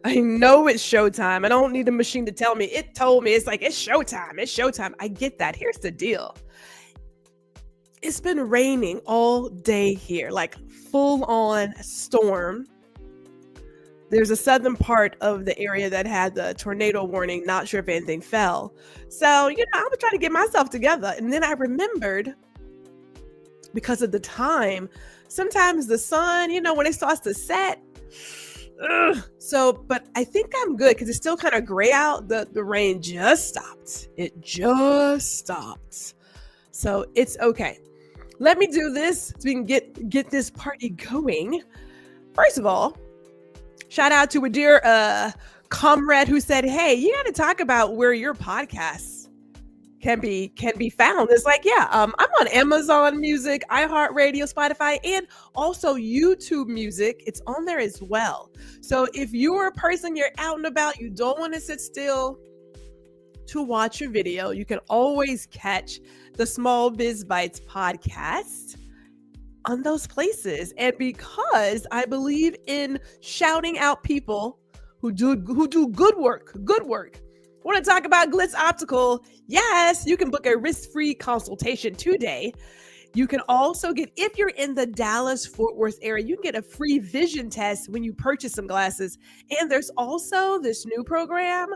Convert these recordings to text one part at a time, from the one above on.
I know it's showtime. I don't need a machine to tell me. It told me. It's like, it's showtime. It's showtime. I get that. Here's the deal. It's been raining all day here, like full on storm. There's a southern part of the area that had the tornado warning. Not sure if anything fell. So, I was trying to get myself together. And then I remembered, because of the time, sometimes the sun, when it starts to set. But I think I'm good because it's still kind of gray out. The rain just stopped. It just stopped. So it's okay. Let me do this so we can get this party going. First of all, shout out to a dear comrade who said, hey, you got to talk about where your podcasts can be found. It's like, I'm on Amazon Music, iHeartRadio, Spotify, and also YouTube Music. It's on there as well. So if you're a person, you're out and about, you don't want to sit still to watch a video, you can always catch the Small Biz Bites podcast on those places. And because I believe in shouting out people who do good work. Want to talk about Glitz Optical? Yes, you can book a risk-free consultation today. You can also get, if you're in the Dallas-Fort Worth area, you can get a free vision test when you purchase some glasses. And there's also this new program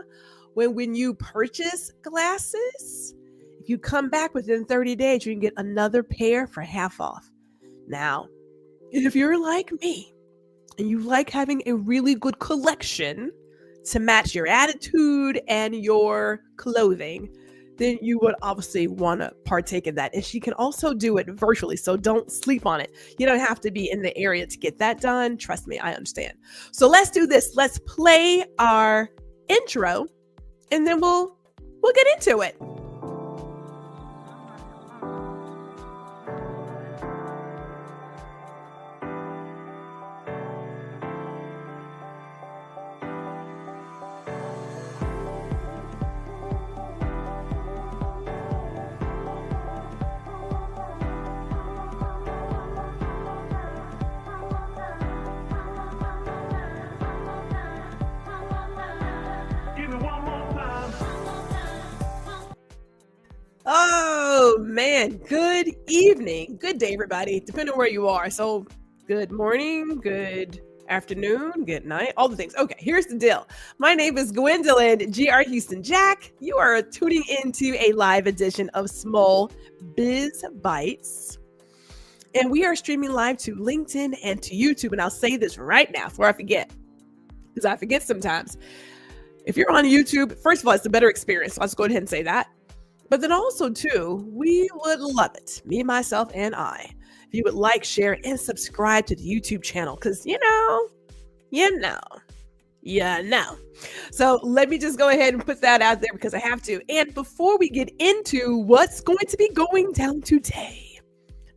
when you purchase glasses, if you come back within 30 days, you can get another pair for half off. Now, if you're like me and you like having a really good collection to match your attitude and your clothing, then you would obviously want to partake in that. And she can also do it virtually, so don't sleep on it. You don't have to be in the area to get that done. Trust me, I understand. So let's do this. Let's play our intro, and then we'll get into it. Oh man, good evening, good day, everybody, depending on where you are. So good morning, good afternoon, good night, all the things. Okay, here's the deal. My name is Gwendolyn GR Houston Jack. You are tuning into a live edition of Small Biz Bites. And we are streaming live to LinkedIn and to YouTube. And I'll say this right now before I forget, because I forget sometimes. If you're on YouTube, first of all, it's a better experience. So I'll just go ahead and say that. But then also, too, we would love it, me, myself, and I, if you would like, share, and subscribe to the YouTube channel, because, you know. So let me just go ahead and put that out there because I have to. And before we get into what's going to be going down today,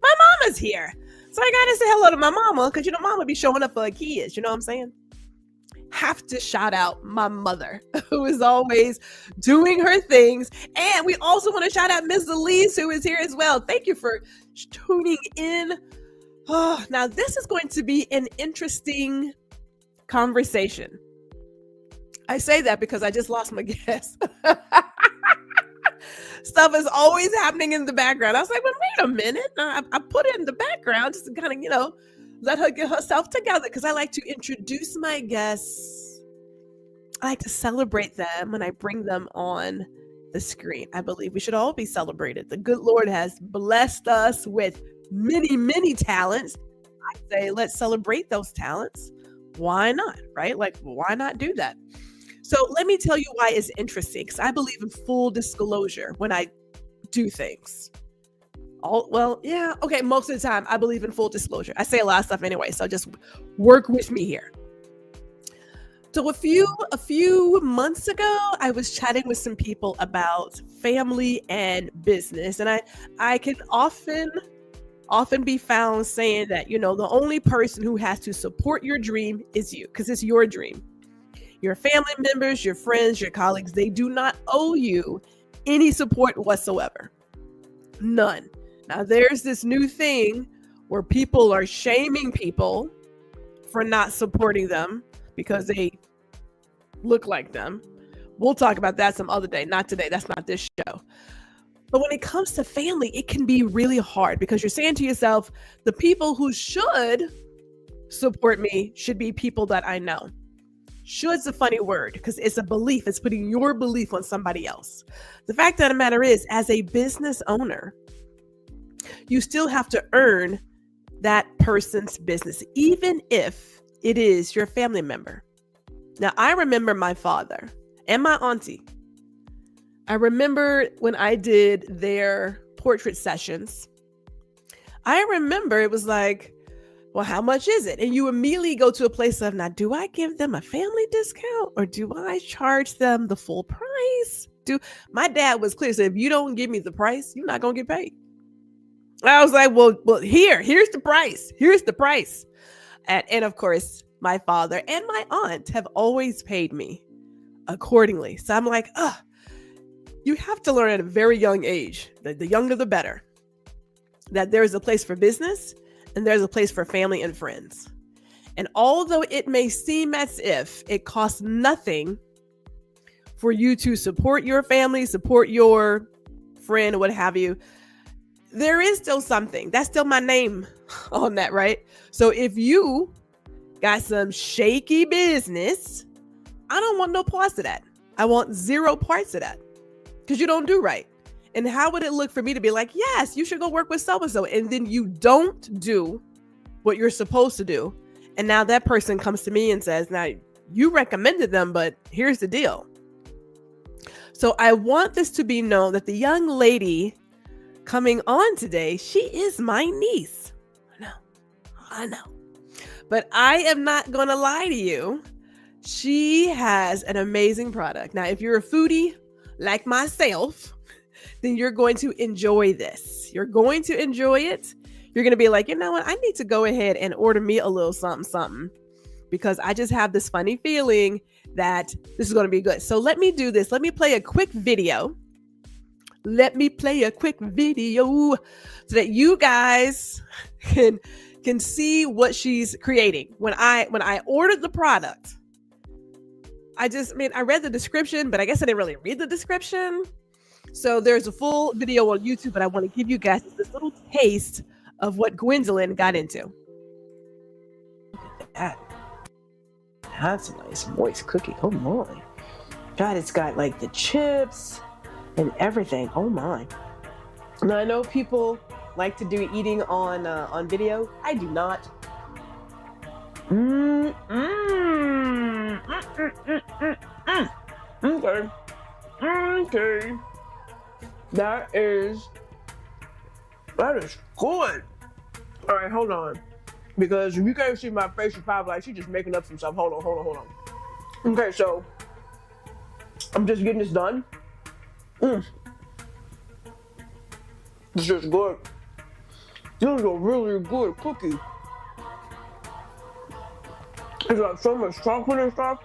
my mama's here. So I got to say hello to my mama because, mama be showing up for her kids. You know what I'm saying? Have to shout out my mother, who is always doing her things. And we also want to shout out Ms. Elise, who is here as well. Thank you for tuning in. Oh, now, this is going to be an interesting conversation. I say that because I just lost my guest. Stuff is always happening in the background. I was like, well, wait a minute. I put it in the background just to kind of, let her get herself together, because I like to introduce my guests. I like to celebrate them when I bring them on the screen. I believe we should all be celebrated. The good Lord has blessed us with many, many talents. I say, let's celebrate those talents. Why not, right? Like, why not do that? So let me tell you why it's interesting, because I believe in full disclosure when I do things. Most of the time I believe in full disclosure. I say a lot of stuff anyway, so just work with me here. So a few months ago, I was chatting with some people about family and business, and I can often be found saying that, the only person who has to support your dream is you, because it's your dream. Your family members, your friends, your colleagues, they do not owe you any support whatsoever. None. Now, there's this new thing where people are shaming people for not supporting them because they look like them. We'll talk about that some other day, not today. That's not this show. But when it comes to family, it can be really hard because you're saying to yourself, the people who should support me should be people that I know. Should's a funny word because it's a belief. It's putting your belief on somebody else. The fact of the matter is, as a business owner, you still have to earn that person's business, even if it is your family member. Now, I remember my father and my auntie. I remember when I did their portrait sessions. I remember it was like, well, how much is it? And you immediately go to a place of, now, do I give them a family discount or do I charge them the full price? My dad was clear. So if you don't give me the price, you're not going to get paid. I was like, well, here's the price. Here's the price. And of course, my father and my aunt have always paid me accordingly. So I'm like, you have to learn at a very young age, the younger the better, that there is a place for business and there's a place for family and friends. And although it may seem as if it costs nothing for you to support your family, support your friend, or what have you, there is still something. That's still my name on that, right? So if you got some shaky business, I don't want no parts of that. I want 0 parts of that because you don't do right. And how would it look for me to be like, yes, you should go work with so-and-so, and then you don't do what you're supposed to do. And now that person comes to me and says, now you recommended them, but here's the deal. So I want this to be known that the young lady coming on today, she is my niece. I know. But I am not going to lie to you. She has an amazing product. Now, if you're a foodie like myself, then you're going to enjoy this. You're going to enjoy it. You're going to be like, you know what? I need to go ahead and order me a little something because I just have this funny feeling that this is going to be good. So let me do this. Let me play a quick video. So that you guys can see what she's creating. When I ordered the product, I read the description, but I guess I didn't really read the description. So there's a full video on YouTube, but I want to give you guys this little taste of what Gwendolyn got into. That's a nice moist cookie. Oh my. God, it's got like the chips and everything. Oh my. Now I know people like to do eating on video. I do not. Okay. That is good. All right, hold on. Because if you can't see my face, you're probably like, she's just making up some stuff. Hold on. Okay, so I'm just getting this done. It's just good. This is a really good cookie. It's got so much chocolate and stuff.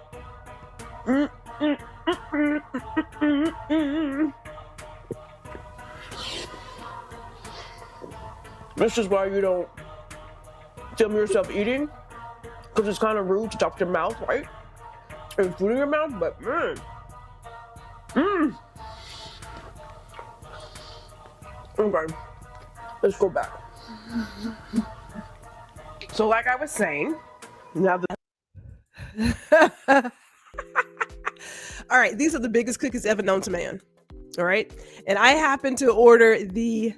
This is why you don't film yourself eating, because it's kind of rude to talk to your mouth, right? And food in your mouth, but Okay, let's go back. So like I was saying, now all right, these are the biggest cookies ever known to man. All right. And I happened to order the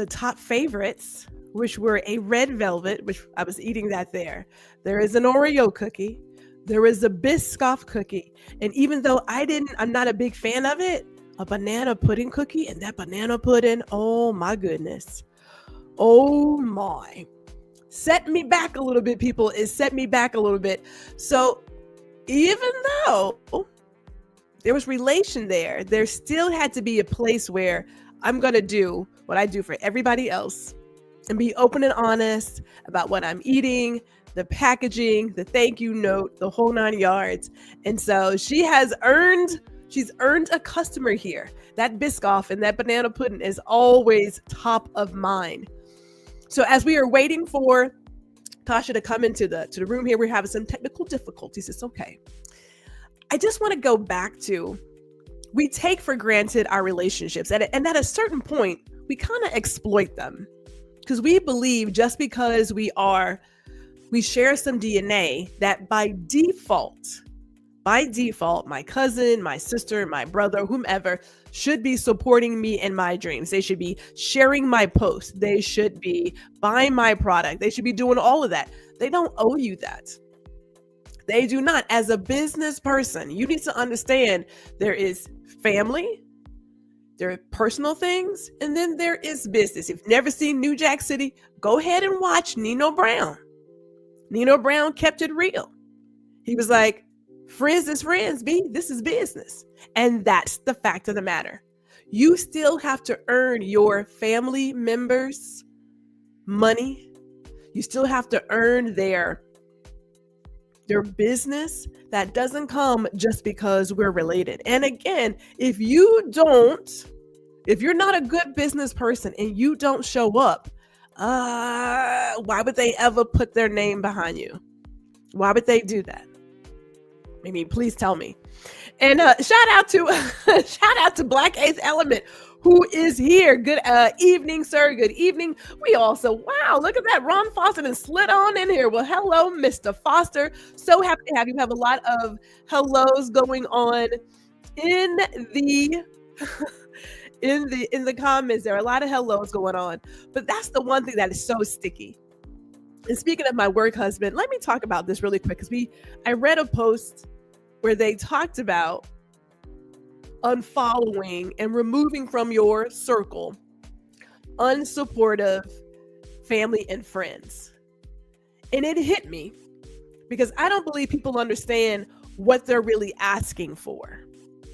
top favorites, which were a red velvet, which I was eating that there. There is an Oreo cookie. There is a Biscoff cookie. And even though I'm not a big fan of it, a banana pudding cookie, and that banana pudding, oh my goodness. Oh my. Set me back a little bit, people. It set me back a little bit. So even though there was relation there still had to be a place where I'm going to do what I do for everybody else and be open and honest about what I'm eating, the packaging, the thank you note, the whole 9 yards. And so she's earned a customer here. That Biscoff and that banana pudding is always top of mind. So as we are waiting for Tasha to come into the room here. We're having some technical difficulties. It's okay. I just want to go back to, we take for granted our relationships. And at a certain point, we kind of exploit them because we believe just because we share some DNA that by default, my cousin, my sister, my brother, whomever should be supporting me in my dreams. They should be sharing my posts. They should be buying my product. They should be doing all of that. They don't owe you that. They do not. As a business person, you need to understand there is family, there are personal things, and then there is business. If you've never seen New Jack City, go ahead and watch Nino Brown. Nino Brown kept it real. He was like, friends is friends, B. This is business. And that's the fact of the matter. You still have to earn your family members' money. You still have to earn their business. That doesn't come just because we're related. And again, if you're not a good business person and you don't show up, why would they ever put their name behind you? Why would they do that? I mean, please tell me. And shout out to Black Eighth Element, who is here. Good evening, sir. Good evening. We also, wow, look at that. Ron Foster and slid on in here. Well, hello, Mr. Foster. So happy to have you. Have a lot of hellos going on in the in the comments. There are a lot of hellos going on, but that's the one thing that is so sticky. And speaking of my work husband, let me talk about this really quick because I read a post where they talked about unfollowing and removing from your circle unsupportive family and friends. And it hit me because I don't believe people understand what they're really asking for,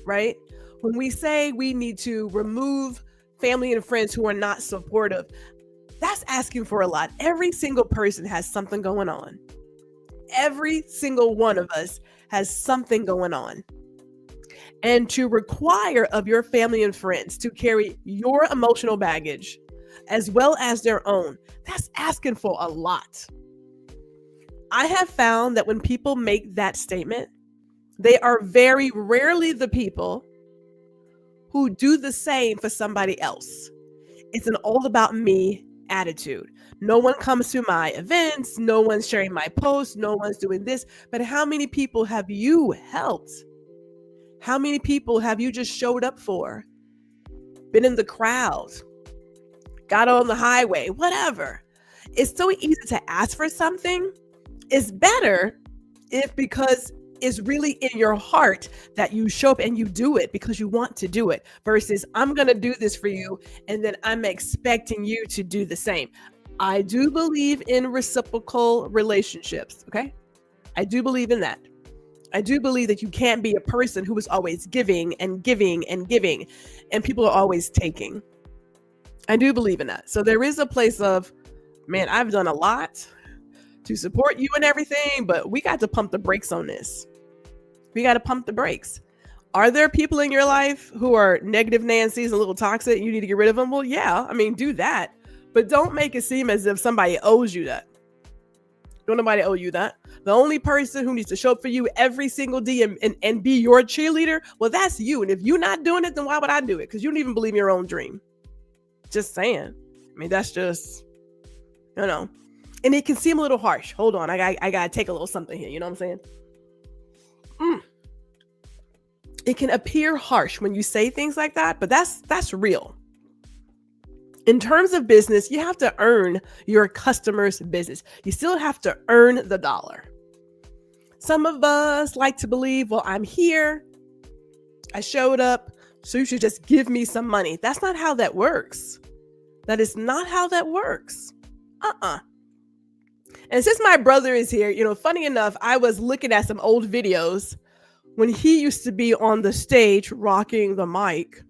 right? When we say we need to remove family and friends who are not supportive, that's asking for a lot. Every single person has something going on. Every single one of us has something going on. And to require of your family and friends to carry your emotional baggage as well as their own, that's asking for a lot. I have found that when people make that statement, they are very rarely the people who do the same for somebody else. It's an all about me attitude. No one comes to my events. No one's sharing my posts. No one's doing this. But how many people have you helped? How many people have you just showed up for? Been in the crowd, got on the highway, whatever. It's so easy to ask for something. It's better if because it's really in your heart that you show up and you do it because you want to do it versus I'm going to do this for you and then I'm expecting you to do the same. I do believe in reciprocal relationships. Okay. I do believe in that. I do believe that you can't be a person who is always giving and giving and giving and people are always taking. I do believe in that. So there is a place of, man, I've done a lot to support you and everything, but we got to pump the brakes on this. We got to pump the brakes. Are there people in your life who are negative Nancy's, a little toxic, you need to get rid of them? Well, yeah, I mean, do that, but don't make it seem as if somebody owes you that. Don't nobody owe you that. The only person who needs to show up for you every single day and be your cheerleader, well, that's you. And if you're not doing it, then why would I do it? Because you don't even believe in your own dream. Just saying. I mean, that's just, you know. And it can seem a little harsh. Hold on. I got to take a little something here. You know what I'm saying? It can appear harsh when you say things like that, but that's real. In terms of business, you have to earn your customer's business. You still have to earn the dollar. Some of us like to believe, well, I'm here. I showed up, so you should just give me some money. That's not how that works. That is not how that works. And since my brother is here, you know, funny enough, I was looking at some old videos when he used to be on the stage rocking the mic.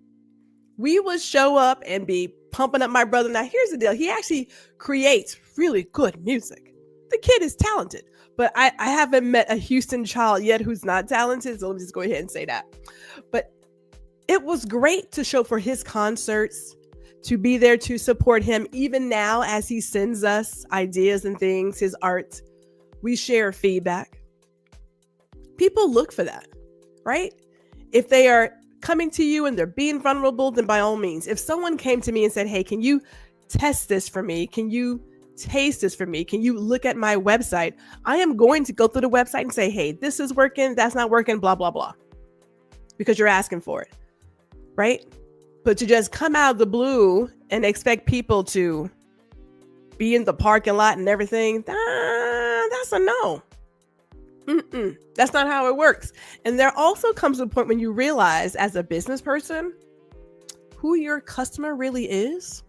We would show up and be pumping up my brother. Now, here's the deal. He actually creates really good music. The kid is talented, but I haven't met a Houston child yet who's not talented. So let me just go ahead and say that. But it was great to show for his concerts, to be there to support him. Even now, as he sends us ideas and things, his art, we share feedback. People look for that, right? If they are coming to you and they're being vulnerable, then by all means. If someone came to me and said, hey, can you test this for me? Can you taste this for me? Can you look at my website? I am going to go through the website and say, hey, this is working, that's not working, blah, blah, blah. Because you're asking for it, right? But to just come out of the blue and expect people to be in the parking lot and everything, that's a no. That's not how it works. And there also comes a point when you realize as a business person who your customer really is.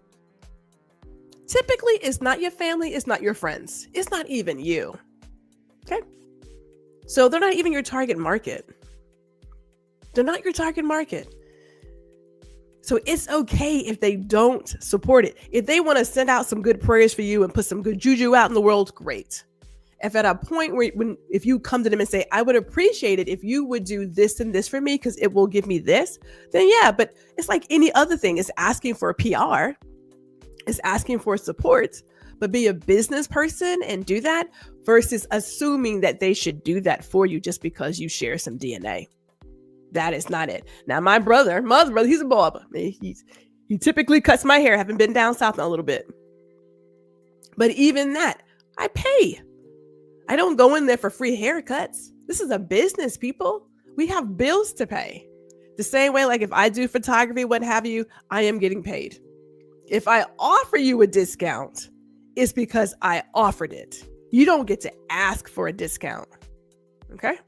Typically, it's not your family, it's not your friends, it's not even you. Okay? So they're not even your target market. They're not your target market. So it's okay if they don't support it. If they want to send out some good prayers for you and put some good juju out in the world, great. If at a point where if you come to them and say, I would appreciate it if you would do this and this for me because it will give me this, then yeah, but it's like any other thing. It's asking for a PR. It's asking for support. But be a business person and do that versus assuming that they should do that for you just because you share some DNA. That is not it. Now, my other brother, he's a barber. He typically cuts my hair. I haven't been down south in a little bit. But even that, I pay. I don't go in there for free haircuts. This is a business, people. We have bills to pay. The same way, like if I do photography, what have you, I am getting paid. If I offer you a discount, it's because I offered it. You don't get to ask for a discount. Okay?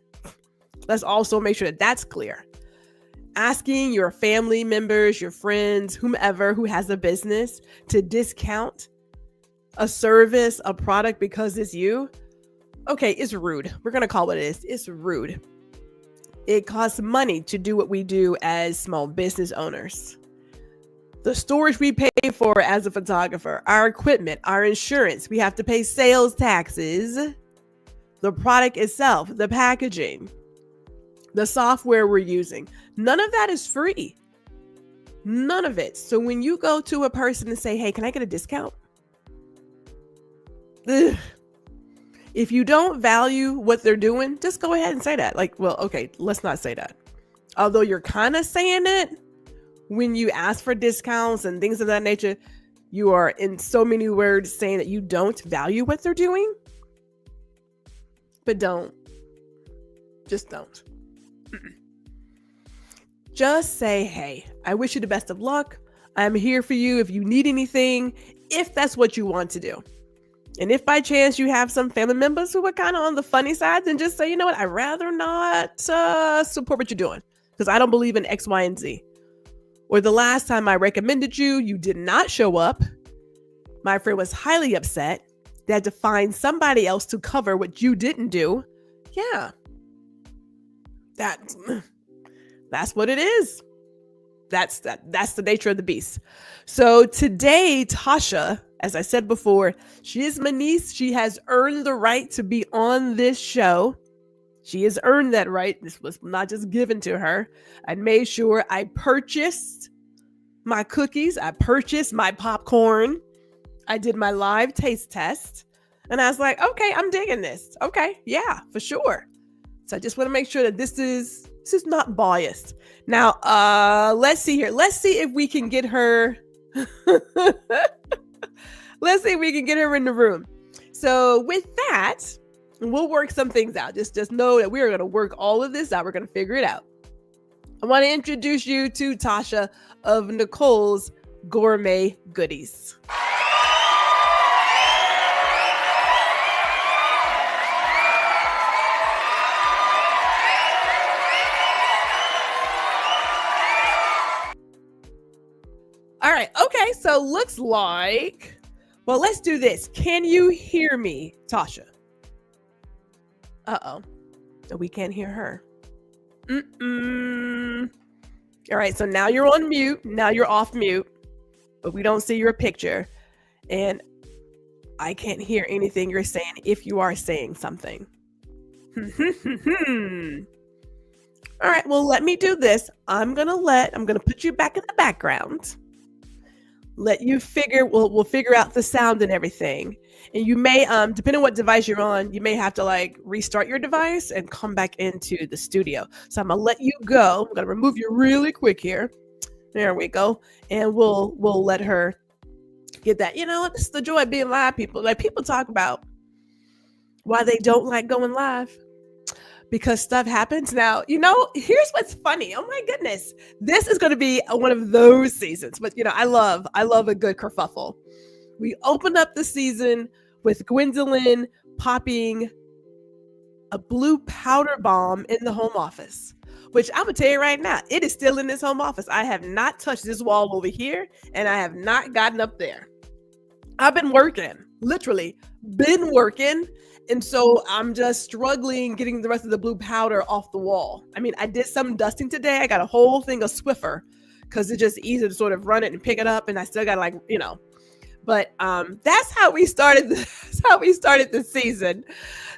Let's also make sure that that's clear. Asking your family members, your friends, whomever who has a business to discount a service, a product because it's you, okay, it's rude. We're going to call it what it is. It's rude. It costs money to do what we do as small business owners. The storage we pay for as a photographer, our equipment, our insurance, we have to pay sales taxes, the product itself, the packaging, the software we're using. None of that is free. None of it. So when you go to a person and say, hey, can I get a discount? Ugh. If you don't value what they're doing, just go ahead and say that. Like, well, okay, let's not say that. Although you're kind of saying it when you ask for discounts and things of that nature, you are in so many words saying that you don't value what they're doing. But don't. Just don't. Just say, hey, I wish you the best of luck. I'm here for you if you need anything, if that's what you want to do. And if by chance you have some family members who are kind of on the funny side, then just say, you know what, I'd rather not support what you're doing because I don't believe in X, Y, and Z. Or the last time I recommended you, you did not show up. My friend was highly upset. They had to find somebody else to cover what you didn't do. Yeah. That's what it is. That's the nature of the beast. So today, Tasha, as I said before, she is my niece. She has earned the right to be on this show. She has earned that right. This was not just given to her. I made sure I purchased my cookies. I purchased my popcorn. I did my live taste test. And I was like, okay, I'm digging this. Okay, yeah, for sure. So I just want to make sure that this is not biased. Now, let's see here. Let's see if we can get her. Let's see if we can get her in the room. So with that, we'll work some things out. Just know that we are going to work all of this out. We're going to figure it out. I want to introduce you to Tasha of Nichole's Gourmet Goodies. All right. Okay. So looks like, well, let's do this. Can you hear me, Tasha? Uh-oh. We can't hear her. All right. So now you're on mute. Now you're off mute, but we don't see your picture. And I can't hear anything you're saying if you are saying something. All right. Well, let me do this. I'm going to put you back in the background. let you figure, we'll figure out the sound and everything. And you may, depending on what device you're on, you may have to like restart your device and come back into the studio. So I'm gonna let you go. I'm gonna remove you really quick here. There we go. And we'll let her get that. You know, this is the joy of being live, people. Like, people talk about why they don't like going live, because stuff happens. Now, you know, here's what's funny. Oh my goodness. This is going to be one of those seasons. But, you know, I love a good kerfuffle. We opened up the season with Gwendolyn popping a blue powder bomb in the home office, which I'm going to tell you right now, it is still in this home office. I have not touched this wall over here, and I have not gotten up there. I've been working, literally been working. And so I'm just struggling getting the rest of the blue powder off the wall. I mean, I did some dusting today. I got a whole thing of Swiffer because it's just easy to sort of run it and pick it up. And I still got to, like, you know, but that's how we started. That's how we started the season.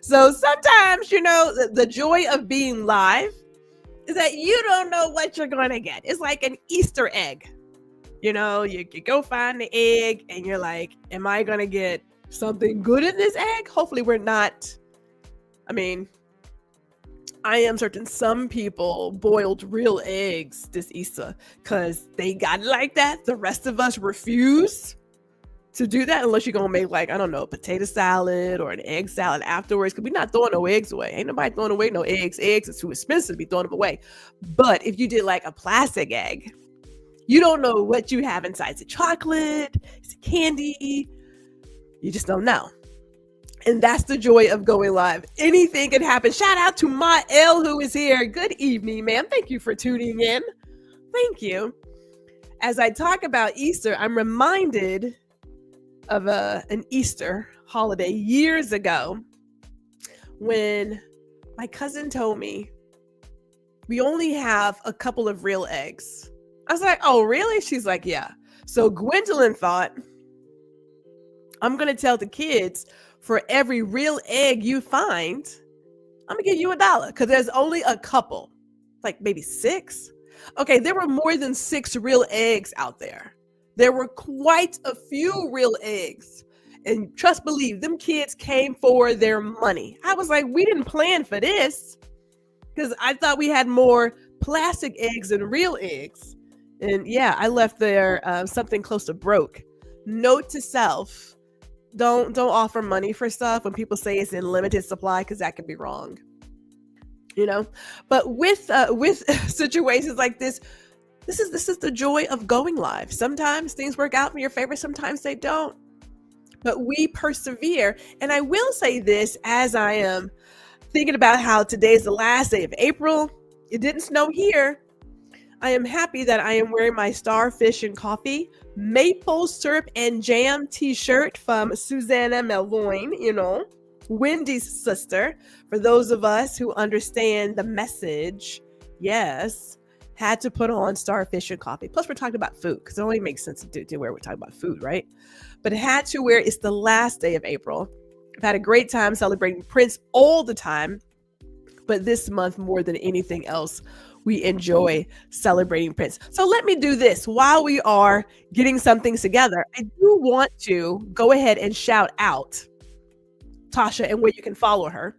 So sometimes, you know, the joy of being live is that you don't know what you're going to get. It's like an Easter egg. You know, you go find the egg and you're like, am I going to get something good in this egg? Hopefully we're not. I mean, I am certain some people boiled real eggs this Easter because they got it like that. The rest of us refuse to do that unless you're going to make, like, I don't know, a potato salad or an egg salad afterwards, because we're not throwing no eggs away. Ain't nobody throwing away no eggs. Eggs are too expensive to be throwing them away. But if you did like a plastic egg, you don't know what you have inside. Is it chocolate? Is it candy? You just don't know. And that's the joy of going live. Anything can happen. Shout out to Ma L, who is here. Good evening, ma'am. Thank you for tuning in. Thank you. As I talk about Easter, I'm reminded of an Easter holiday years ago when my cousin told me we only have a couple of real eggs. I was like, oh, really? She's like, yeah. So Gwendolyn thought, I'm going to tell the kids, for every real egg you find, I'm going to give you $1 because there's only a couple, like maybe 6. Okay, there were more than 6 real eggs out there. There were quite a few real eggs. And trust believe, them kids came for their money. I was like, we didn't plan for this because I thought we had more plastic eggs than real eggs. And yeah, I left there something close to broke. Note to self, don't offer money for stuff when people say it's in limited supply, because that can be wrong. You know, but with situations like this, this is the joy of going live. Sometimes things work out in your favor, sometimes they don't. But we persevere. And I will say this, as I am thinking about how today is the last day of April. It didn't snow here. I am happy that I am wearing my Starfish and Coffee maple syrup and jam t-shirt from Susanna Melvoin, you know, Wendy's sister. For those of us who understand the message, yes, had to put on Starfish and Coffee. Plus, we're talking about food because it only makes sense to where we're talking about food, right? But it had to wear. It's the last day of April. I've had a great time celebrating Prince all the time, but this month more than anything else, we enjoy celebrating Prince. So let me do this while we are getting some things together. I do want to go ahead and shout out Tasha and where you can follow her.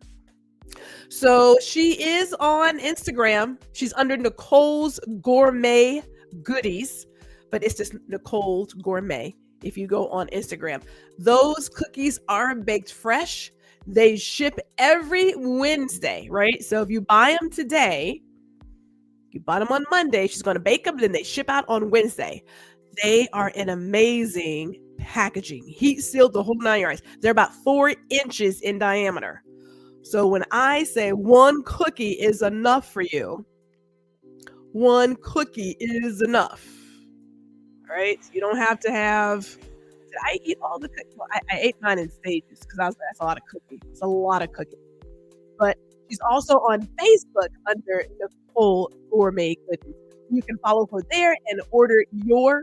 So she is on Instagram. She's under Nichole's Gourmet Goodies, but it's just Nichole's Gourmet if you go on Instagram. Those cookies are baked fresh. They ship every Wednesday, right? So if you buy them today, you bought them on Monday, she's going to bake them, then they ship out on Wednesday. They are an amazing packaging, heat sealed, the whole 9 yards. They're about 4 inches in diameter. So when I say one cookie is enough for you, one cookie is enough. All right? You don't have to have, did I eat all the cookies? Well, I ate mine in stages because that's a lot of cookies. It's a lot of cookies. But she's also on Facebook under Nichole Gourmet Goodies. You can follow her there and order your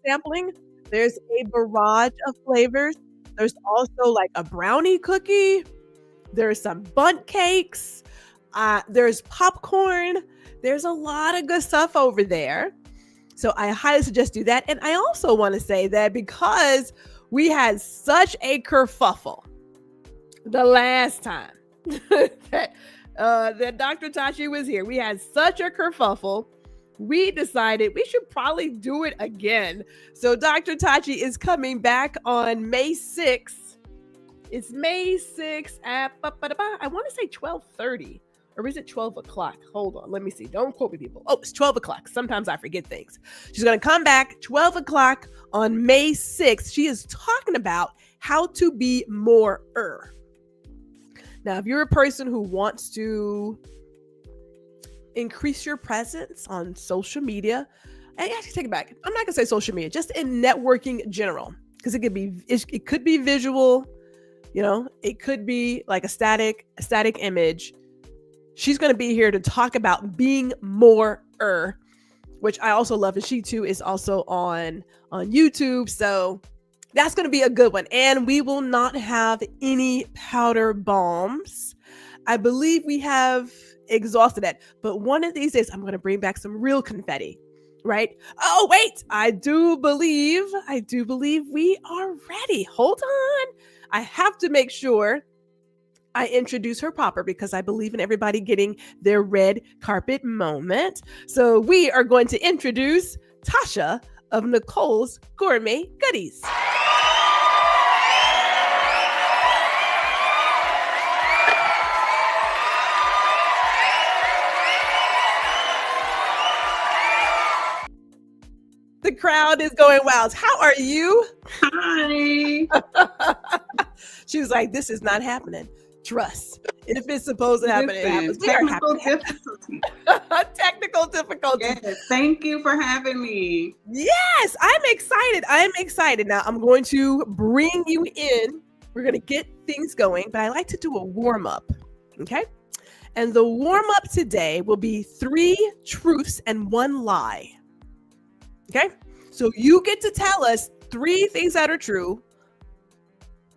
sampling. There's a barrage of flavors. There's also like a brownie cookie. There's some bundt cakes. There's popcorn. There's a lot of good stuff over there. So I highly suggest do that. And I also want to say that because we had such a kerfuffle the last time that Dr. Tashi was here, we had such a kerfuffle. We decided we should probably do it again. So Dr. Tachi is coming back on May 6th. It's May 6th at, I want to say 12:30. Or is it 12 o'clock? Hold on. Let me see. Don't quote me, people. Oh, it's 12 o'clock. Sometimes I forget things. She's going to come back 12 o'clock on May 6th. She is talking about how to be more. Now, if you're a person who wants to increase your presence on social media, and actually take it back. I'm not going to say social media, just in networking in general, because it could be visual, it could be like a static image. She's going to be here to talk about being more, which I also love. And she too is also on YouTube. So that's going to be a good one. And we will not have any powder bombs. I believe we have exhausted that. But one of these days, I'm going to bring back some real confetti, right? Oh, wait. I do believe we are ready. Hold on. I have to make sure I introduce her proper because I believe in everybody getting their red carpet moment. So we are going to introduce Tasha of Nichole's Gourmet Goodies. The crowd is going wild. How are you? Hi. She was like, this is not happening. Trust. If it's supposed to happen, it happens. Technical difficulties. Technical difficulties. Yes, thank you for having me. Yes, I'm excited. Now, I'm going to bring you in. We're going to get things going, but I like to do a warm-up, okay? And the warm-up today will be 3 truths and 1 lie. Okay, so you get to tell us 3 things that are true,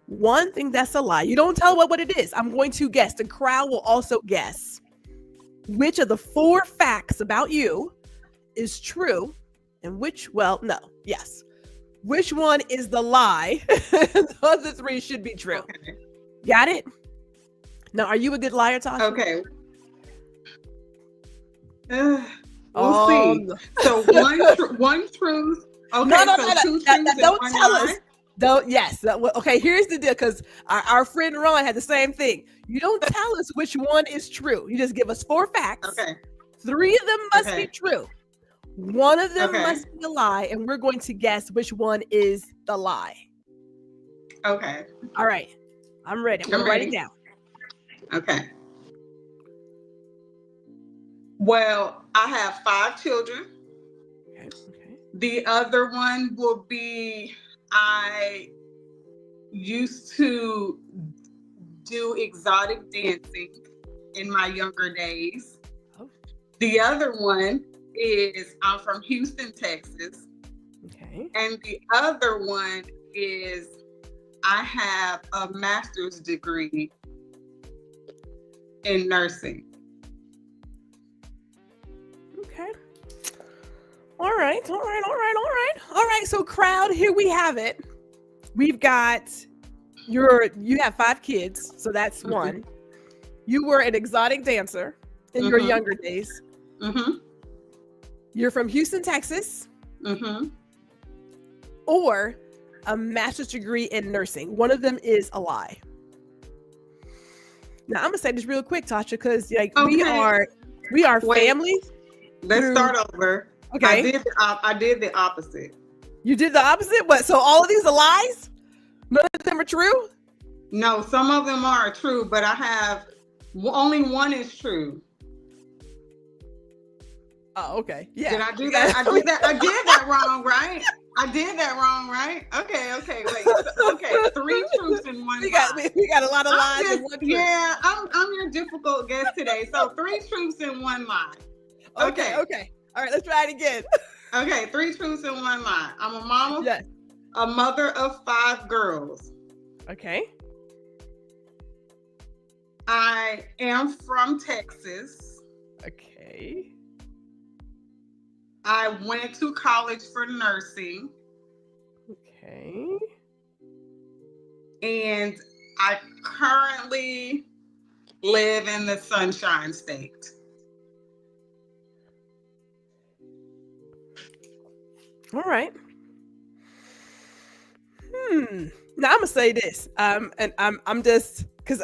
1 thing that's a lie. You don't tell what it is. I'm going to guess. The crowd will also guess which of the 4 facts about you is true and which one is the lie. The other 3 should be true. Okay. Got it? Now, are you a good liar, Tasha? Okay. We'll see. So one truth. Okay, no, 2 truths and don't 1 tell lie. us. Don't. Yes. Okay. Here's the deal, because our friend Ron had the same thing. You don't tell us which one is true. You just give us 4 facts. Okay. 3 of them must be true. 1 of them must be a lie, and we're going to guess which one is the lie. Okay. All right. I'm ready. I'm going to write it down. Okay. Well, I have 5 children. Okay. The other one will be I used to do exotic dancing in my younger days. Oh. The other one is I'm from Houston, Texas. Okay. And the other one is I have a master's degree in nursing. Okay. All right. So crowd, here we have it. We've got you have 5 kids, so that's 1. You were an exotic dancer in your younger days. You're from Houston, Texas. Or a master's degree in nursing. One of them is a lie. Now I'm gonna say this real quick, Tasha, because we are family. Let's start over. Okay. I did the opposite. You did the opposite? What? So all of these are lies? None of them are true? No, some of them are true, but I have only 1 is true. Oh, okay. Yeah. Did I do that? I did that wrong, right? I did that wrong, right? Okay. Wait. Okay. 3 truths and 1 lie. We got a lot of lies and 1 truth. Yeah, I'm your difficult guest today. So 3 truths and 1 lie. Okay. All right, let's try it again. Okay, 3 truths and 1 lie. I'm a mama. Yes. A mother of 5 girls. Okay. I am from Texas. Okay. I went to college for nursing. Okay. And I currently live in the Sunshine State. All right. Now I'm gonna say this. And I'm just because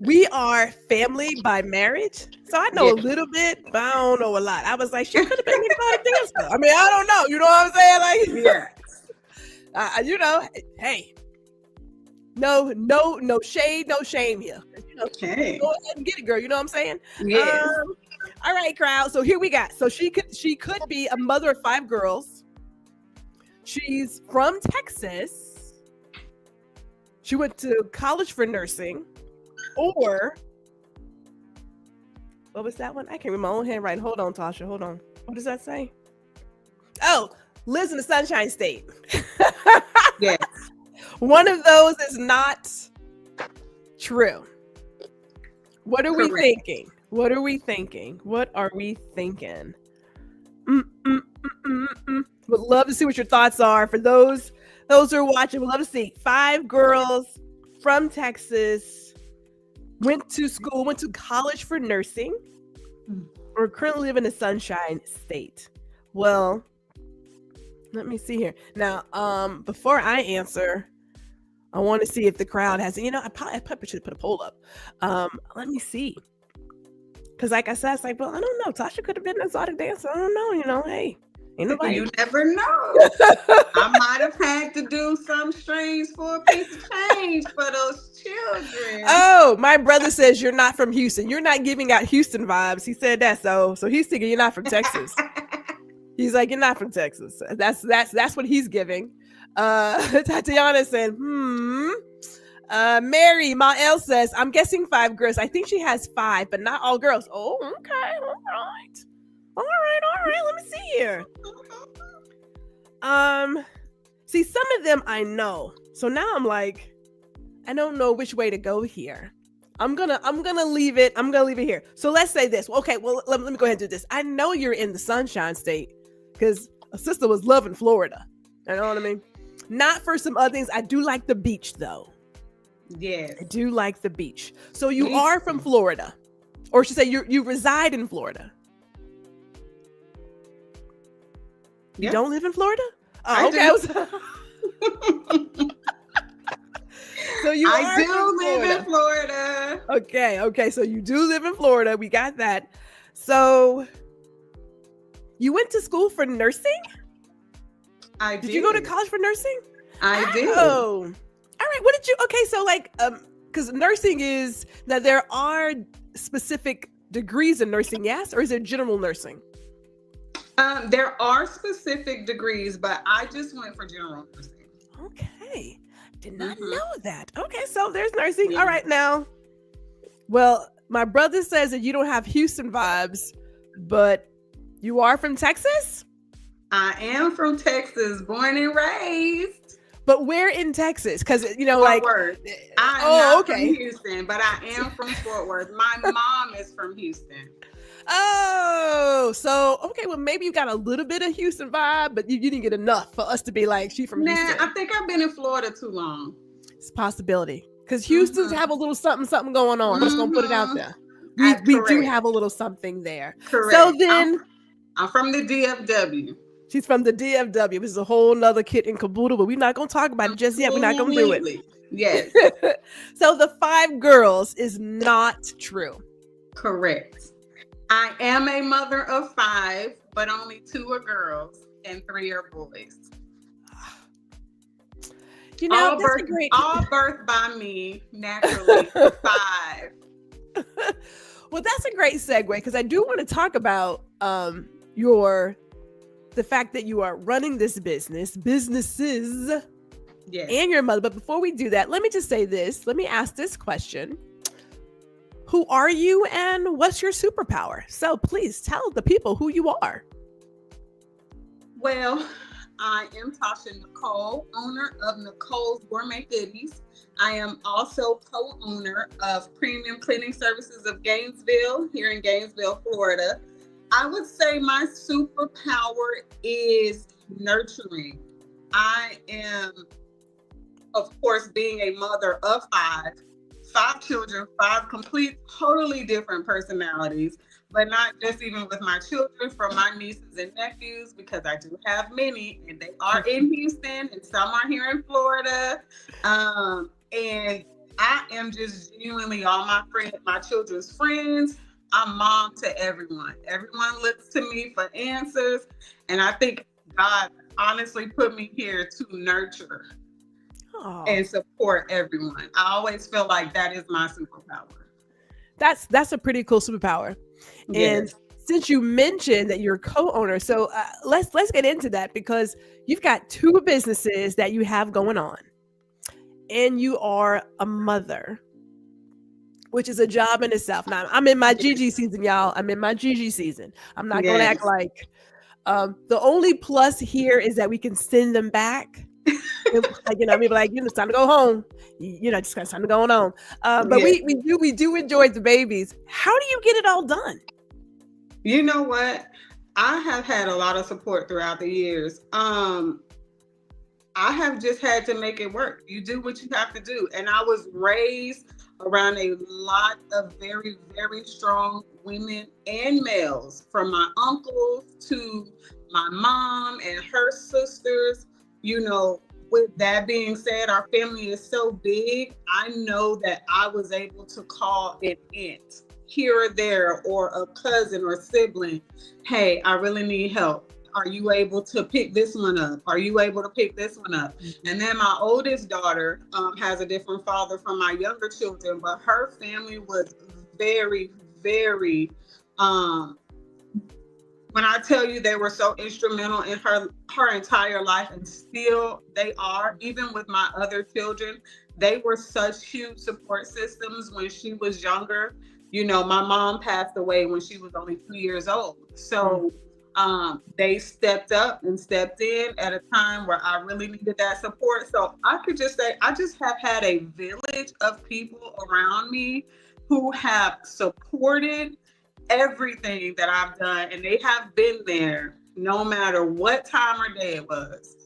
we are family by marriage. So I know a little bit, but I don't know a lot. I was like, she could have been an exotic dancer. I mean, I don't know. You know what I'm saying? Like, you know, hey, no shade, no shame here. You know, go ahead and get it, girl. You know what I'm saying? Yeah. All right, crowd. So here we got. So she could be a mother of 5 girls. She's from Texas. She went to college for nursing. Or what was that one? I can't remember my own handwriting. Hold on, Tasha. Hold on. What does that say? Oh, lives in the Sunshine State. Yes. One of those is not true. What are we thinking? What are we thinking? What are we thinking? Would love to see what your thoughts are. For those who are watching, would love to see 5 girls from Texas, went to college for nursing, or currently live in the Sunshine State. Well, let me see here. Now, before I answer, I want to see if the crowd has, I probably should have put a poll up. Let me see. Because like I said, it's like, well, I don't know. Tasha could have been an exotic dancer. I don't know, hey. Ain't nobody. You never know. I might have had to do some strings for a piece of change for those children. Oh, my brother says you're not from Houston. You're not giving out Houston vibes. He said that, so he's thinking you're not from Texas. He's like, you're not from Texas. That's what he's giving. Tatiana said, Mary Mael says, I'm guessing 5 girls. I think she has 5, but not all girls. Oh, okay, all right. Let me see here. See, some of them I know. So now I'm like, I don't know which way to go here. I'm gonna leave it. I'm gonna leave it here. So let's say this. Okay, well, let me go ahead and do this. I know you're in the Sunshine State because a sister was loving Florida. You know what I mean? Not for some other things. I do like the beach, though. Yes, I do like the beach. So you are from Florida, or I should say you reside in Florida. You don't live in Florida? Oh, okay. So I do live in Florida. Okay. So you do live in Florida. We got that. So you went to school for nursing? I did. Did you go to college for nursing? I did. Oh, all right. What did you? Okay, so like, because nursing is that there are specific degrees in nursing, yes, or is it general nursing? There are specific degrees, but I just went for general nursing. Okay. Did not know that. Okay, so there's nursing. Yeah. All right, now. Well, my brother says that you don't have Houston vibes, but you are from Texas? I am from Texas, born and raised. But where in Texas? Because, Fort Worth. I'm not from Houston, but I am from Fort Worth. My mom is from Houston. Oh, so, okay, well, maybe you got a little bit of Houston vibe, but you didn't get enough for us to be like, she from Houston. I think I've been in Florida too long. It's a possibility. Because Houston's have a little something going on. I'm just going to put it out there. We do have a little something there. Correct. So then... I'm from the DFW. She's from the DFW. This is a whole nother kit and caboodle, but we're not going to talk about it just yet. We're not going to do it. Yes. So the 5 girls is not true. Correct. I am a mother of 5, but only 2 are girls and 3 are boys. All birthed by me, naturally, 5. Well, that's a great segue because I do want to talk about the fact that you are running this businesses, and your mother. But before we do that, let me just say this. Let me ask this question. Who are you and what's your superpower? So please tell the people who you are. Well, I am Tasha Nichole, owner of Nichole's Gourmet Goodies. I am also co-owner of Premium Cleaning Services of Gainesville, here in Gainesville, Florida. I would say my superpower is nurturing. I am, of course, being a mother of five children, five complete, totally different personalities, but not just even with my children, from my nieces and nephews, because I do have many, and they are in Houston, and some are here in Florida. And I am just genuinely all my friends, my children's friends. I'm mom to everyone. Everyone looks to me for answers, and I think God honestly put me here to nurture and support everyone. I always feel like that is my superpower. That's a pretty cool superpower. Yes. And since you mentioned that you're a co-owner, so let's get into that, because you've got two businesses that you have going on, and you are a mother, which is a job in itself. Now, I'm in my Gigi season, y'all. I'm in my Gigi season. I'm not going to act like the only plus here is that we can send them back. Like, maybe like, it's time to go home. Just kind of time to go on. But we do enjoy the babies. How do you get it all done? You know what? I have had a lot of support throughout the years. I have just had to make it work. You do what you have to do. And I was raised around a lot of very, very strong women and males, from my uncles to my mom and her sisters. With that being said, our family is so big. I know that I was able to call an aunt here or there, or a cousin or sibling. Hey, I really need help. Are you able to pick this one up? Are you able to pick this one up? And then my oldest daughter has a different father from my younger children, but her family was very, very, when I tell you, they were so instrumental in her entire life, and still they are, even with my other children. They were such huge support systems when she was younger. My mom passed away when she was only 2 years old. So they stepped up and stepped in at a time where I really needed that support. So I could just say, I just have had a village of people around me who have supported everything that I've done, and they have been there no matter what time or day it was.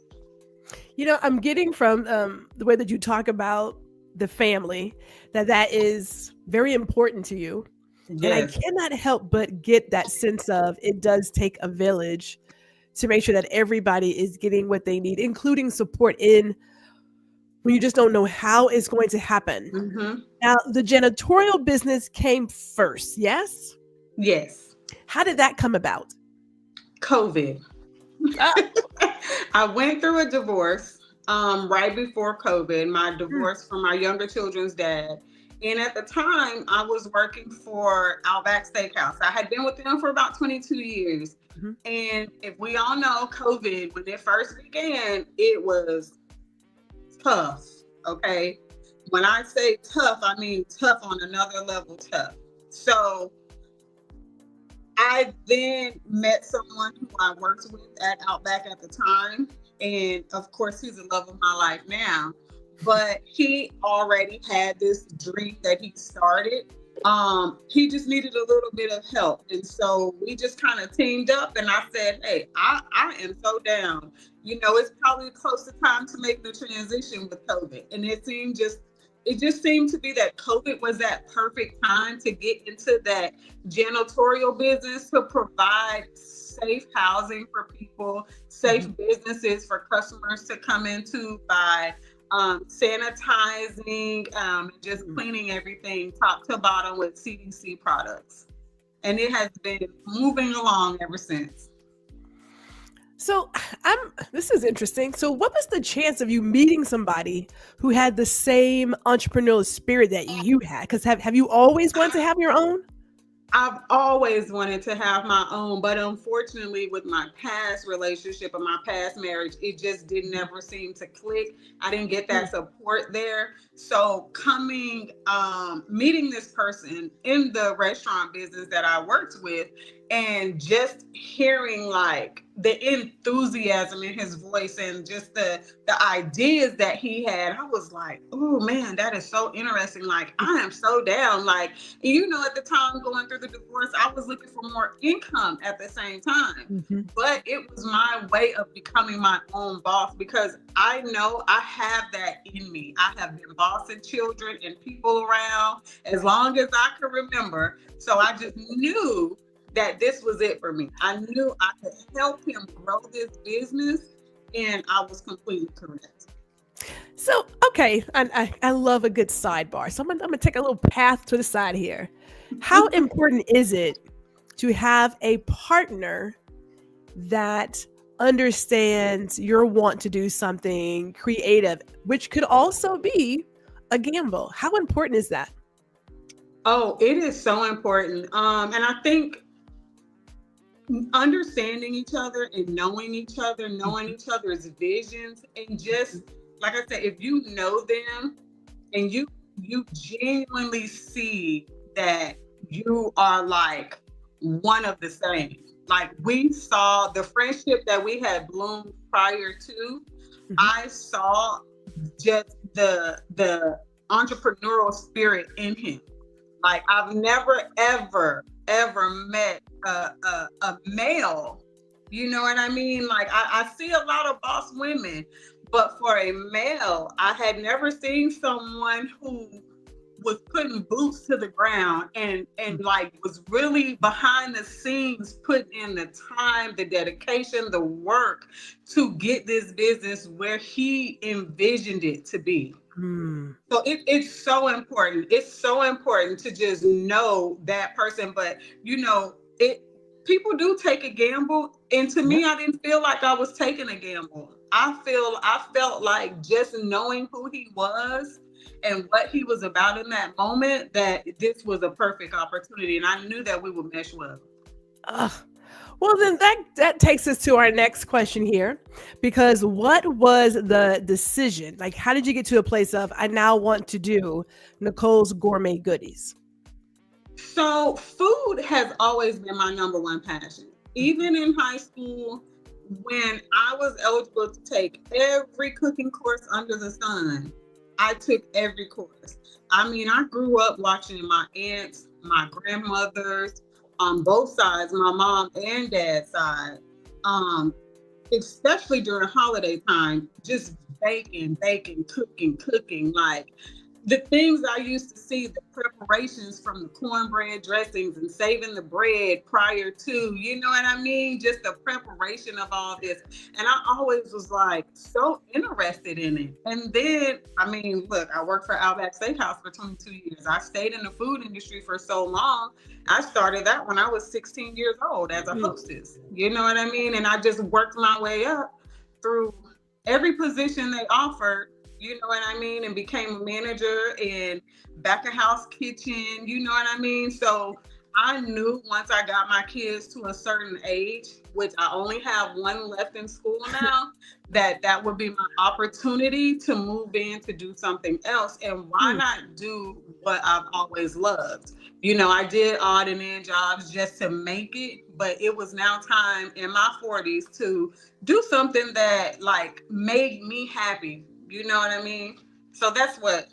I'm getting from the way that you talk about the family, that is very important to you. Yes. And I cannot help but get that sense of, it does take a village to make sure that everybody is getting what they need, including support in when you just don't know how it's going to happen. Mm-hmm. Now, the janitorial business came first, yes? Yes. How did that come about? COVID. I went through a divorce right before COVID, my divorce from my younger children's dad. And at the time, I was working for Outback Steakhouse. I had been with them for about 22 years. Mm-hmm. And if we all know, COVID, when it first began, it was tough, okay? When I say tough, I mean tough on another level tough. So I then met someone who I worked with at Outback at the time. And of course, he's the love of my life now. But he already had this dream that he started. He just needed a little bit of help. And so we just kind of teamed up, and I said, hey, I am so down. It's probably close to time to make the transition with COVID. And it just seemed to be that COVID was that perfect time to get into that janitorial business, to provide safe housing for people, safe businesses for customers to come into by sanitizing, just cleaning everything top to bottom with CDC products. And it has been moving along ever since. So this is interesting. So what was the chance of you meeting somebody who had the same entrepreneurial spirit that you had? Because have you always wanted to have your own? I've always wanted to have my own, but unfortunately with my past relationship and my past marriage, it just didn't ever seem to click. I didn't get that support there. So meeting this person in the restaurant business that I worked with, and just hearing like the enthusiasm in his voice and just the ideas that he had, I was like, oh man, that is so interesting. Like, I am so down. Like, at the time going through the divorce, I was looking for more income at the same time. Mm-hmm. But it was my way of becoming my own boss, because I know I have that in me. I have been bossing children and people around as long as I can remember. So I just knew that this was it for me. I knew I could help him grow this business, and I was completely correct. So, okay, I love a good sidebar. So I'm gonna take a little path to the side here. How important is it to have a partner that understands your want to do something creative, which could also be a gamble? How important is that? Oh, it is so important. And I think understanding each other and knowing each other's visions, and just like I said, if you know them and you genuinely see that you are like one of the same. Like, we saw the friendship that we had bloomed prior to. I saw just the entrepreneurial spirit in him. Like, I've never ever met a male, you know what I mean? Like, I see a lot of boss women, but for a male, I had never seen someone who was putting boots to the ground and like was really behind the scenes, putting in the time, the dedication, the work to get this business where he envisioned it to be. So it's so important. It's so important to just know that person. But people do take a gamble, and to me, I didn't feel like I was taking a gamble. I felt like just knowing who he was and what he was about in that moment, that this was a perfect opportunity, and I knew that we would mesh well. Well, then that takes us to our next question here, because what was the decision? Like, how did you get to a place of, I now want to do Nichole's Gourmet Goodies? So food has always been my number one passion. Even in high school, when I was eligible to take every cooking course under the sun, I took every course. I mean, I grew up watching my aunts, my grandmothers, on both sides, my mom and dad's side, especially during holiday time, just baking, cooking. Like, the things I used to see, the preparations from the cornbread dressings and saving the bread prior to, you know what I mean? Just the preparation of all this. And I always was like so interested in it. And then, I mean, look, I worked for Outback Steakhouse for 22 years. I stayed in the food industry for so long. I started that when I was 16 years old as a hostess. You know what I mean? And I just worked my way up through every position they offered. You know what I mean? And became a manager in back of house kitchen, you know what I mean? So I knew once I got my kids to a certain age, which I only have one left in school now, that would be my opportunity to move in to do something else. And why not do what I've always loved? You know, I did odd and end jobs just to make it, but it was now time in my 40s to do something that like made me happy. You know what I mean? So that's what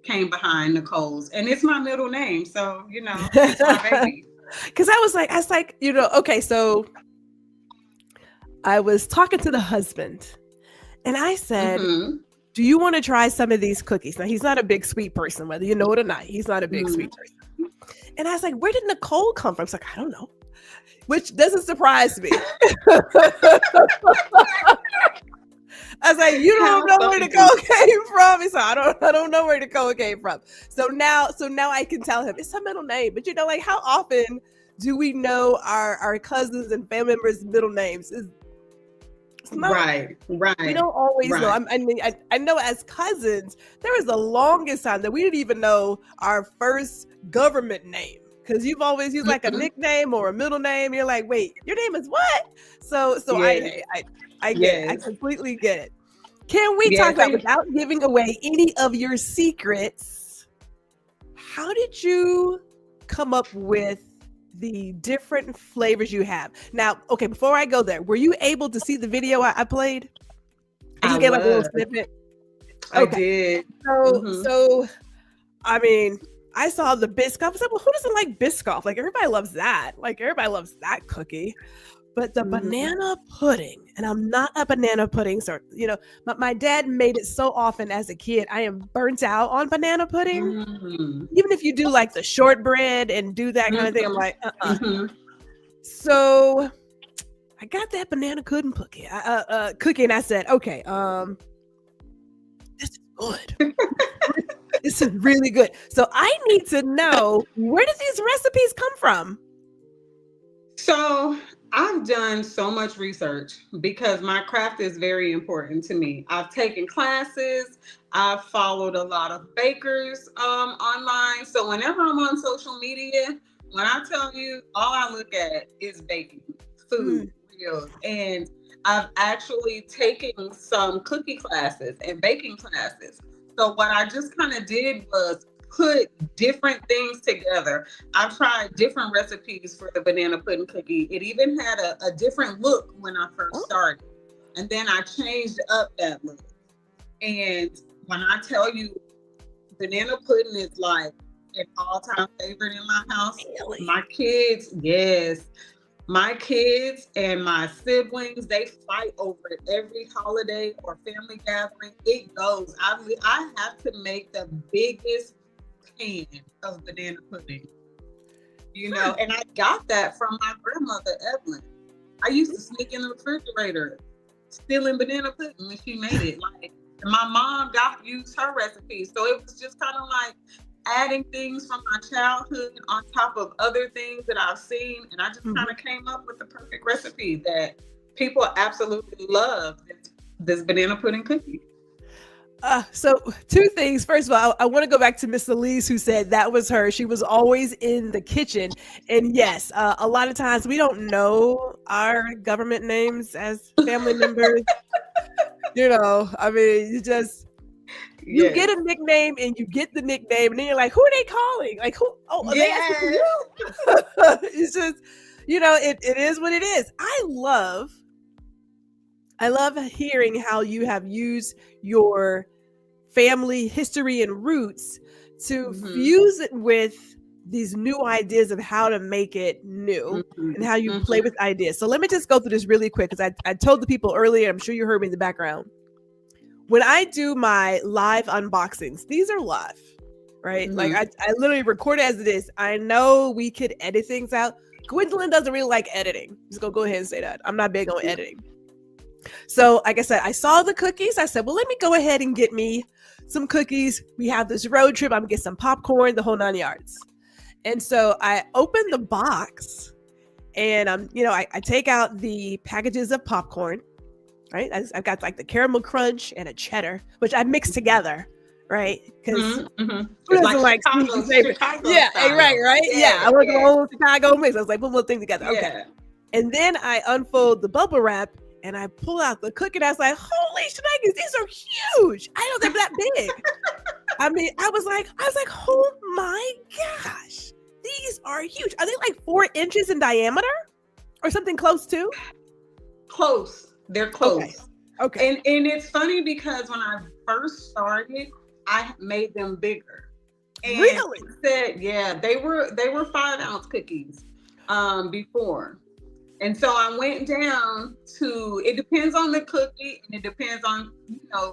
came behind Nichole's. And it's my middle name. So, you know, it's my baby. Because I was like, you know, okay, so I was talking to the husband and I said, do you want to try some of these cookies? Now, he's not a big sweet person, whether you know it or not. He's not a big sweet person. And I was like, where did Nichole come from? He's like, I don't know. Which doesn't surprise me. I was like, you don't know where Nichole came from. He said, I don't know where Nichole came from. So now I can tell him it's her middle name. But you know, like, how often do we know our cousins and family members' middle names? It's not, right. We don't always know. I know as cousins, there was the longest time that we didn't even know our first government name. Because you've always used like a nickname or a middle name. You're like, wait, your name is what? So yes. I get it. I completely get it. Can we talk about, without giving away any of your secrets, how did you come up with the different flavors you have? Now, okay, before I go there, were you able to see the video I played? I just gave like a little snippet. I did. So I mean, I saw the Biscoff. I was like, well, who doesn't like Biscoff? Like, everybody loves that. Like, everybody loves that cookie. But the banana pudding, and I'm not a banana pudding sort, but my dad made it so often as a kid. I am burnt out on banana pudding. Even if you do like the shortbread and do that kind of thing, I'm like, So I got that banana pudding cookie, and I said, okay, this is good. This is really good. So I need to know, where did these recipes come from? So I've done so much research because my craft is very important to me. I've taken classes. I've followed a lot of bakers online. So whenever I'm on social media, when I tell you, all I look at is baking, food, reels. And I've actually taken some cookie classes and baking classes. So what I just kind of did was put different things together. I've tried different recipes for the banana pudding cookie. It even had a different look when I first started. And then I changed up that look. And when I tell you, banana pudding is like an all-time favorite in my house. Really? My kids, yes. My kids and my siblings, they fight over it every holiday or family gathering. It goes. I have to make the biggest pan of banana pudding, and I got that from my grandmother, Evelyn. I used to sneak in the refrigerator, stealing banana pudding when she made it. Like, my mom used her recipe. So it was just kind of like adding things from my childhood on top of other things that I've seen. And I just kind of came up with the perfect recipe that people absolutely love, this banana pudding cookie. So two things. First of all, I want to go back to Miss Elise, who said that was her. She was always in the kitchen. And yes, a lot of times we don't know our government names as family members. I mean, you just... You get a nickname and you get the nickname, and then you're like, who are they calling? Like, who? Oh, are they asking for you? It's just, it is what it is. I love hearing how you have used your family history and roots to fuse it with these new ideas of how to make it new and how you play with ideas. So let me just go through this really quick, because I told the people earlier, I'm sure you heard me in the background. When I do my live unboxings, these are live, right? Like I literally record it as it is. I know we could edit things out. Gwendolyn doesn't really like editing. Just gonna go ahead and say that. I'm not big on editing. So like I said, I saw the cookies. I said, well, let me go ahead and get me some cookies. We have this road trip. I'm gonna get some popcorn, the whole 9 yards. And so I opened the box and I take out the packages of popcorn. Right, I've got like the caramel crunch and a cheddar, which I mix together, right? Because who doesn't like Chicago yeah, style. Right. Yeah, I want the whole Chicago mix. I was like, put one thing together. Okay, and then I unfold the bubble wrap and I pull out the cookie. And I was like, holy shnikes, these are huge! I know they're that big. I mean, I was like, oh my gosh, these are huge. Are they like 4 inches in diameter or something close to? Close. They're close. Okay. And it's funny because when I first started, I made them bigger. And really? They were 5-ounce cookies before. And so I went down to, it depends on the cookie and it depends on,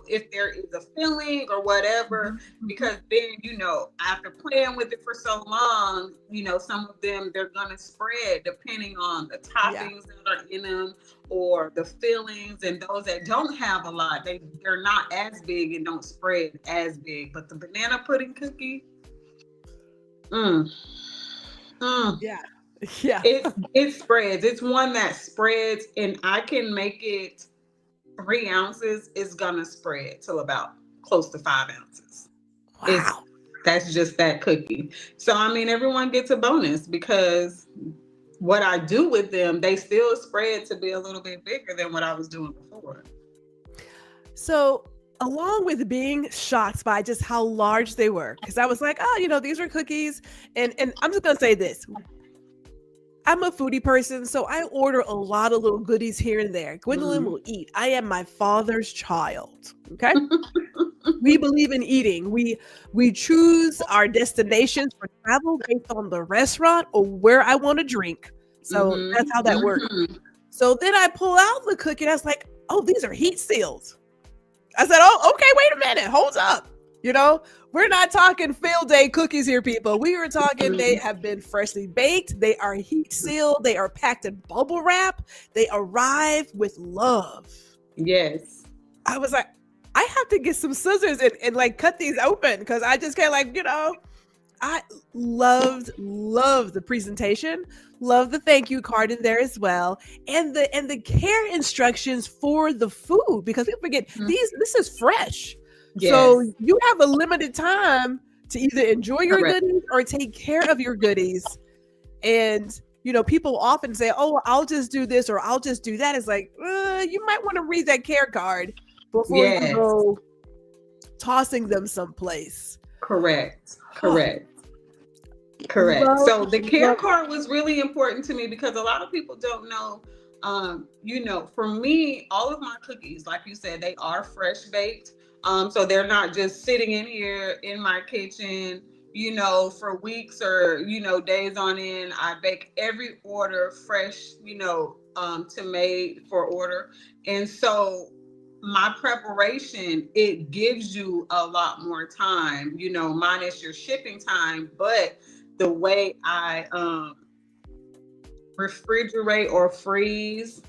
if there is a filling or whatever, because then, after playing with it for so long, some of them, they're going to spread depending on the toppings that are in them or the fillings, and those that don't have a lot, they're not as big and don't spread as big. But the banana pudding cookie, Yeah. It spreads. It's one that spreads, and I can make it 3 ounces. It's gonna spread till about close to 5 ounces. Wow. That's just that cookie. So I mean, everyone gets a bonus because what I do with them, they still spread to be a little bit bigger than what I was doing before. So along with being shocked by just how large they were, because I was like, these are cookies, and I'm just gonna say this. I'm a foodie person, so I order a lot of little goodies here and there. Gwendolyn will eat. I am my father's child, okay? We believe in eating. We choose our destinations for travel based on the restaurant or where I want to drink. So that's how that works. So then I pull out the cookie and I was like, oh, these are heat sealed. I said, oh, okay, wait a minute, hold up. We're not talking field day cookies here, people. We were talking they have been freshly baked. They are heat sealed. They are packed in bubble wrap. They arrive with love. Yes. I was like, I have to get some scissors and like cut these open because I just can't I loved the presentation, love the thank you card in there as well, and the care instructions for the food because people forget this is fresh. Yes. So you have a limited time to either enjoy your goodies or take care of your goodies. And people often say, "Oh, I'll just do this or I'll just do that." It's like you might want to read that care card before you go tossing them someplace. Correct. So the care card was really important to me because a lot of people don't know. For me, all of my cookies, like you said, they are fresh baked. So they're not just sitting in here in my kitchen, for weeks or, days on end. I bake every order fresh, to made for order. And so my preparation, it gives you a lot more time, minus your shipping time, but the way I refrigerate or freeze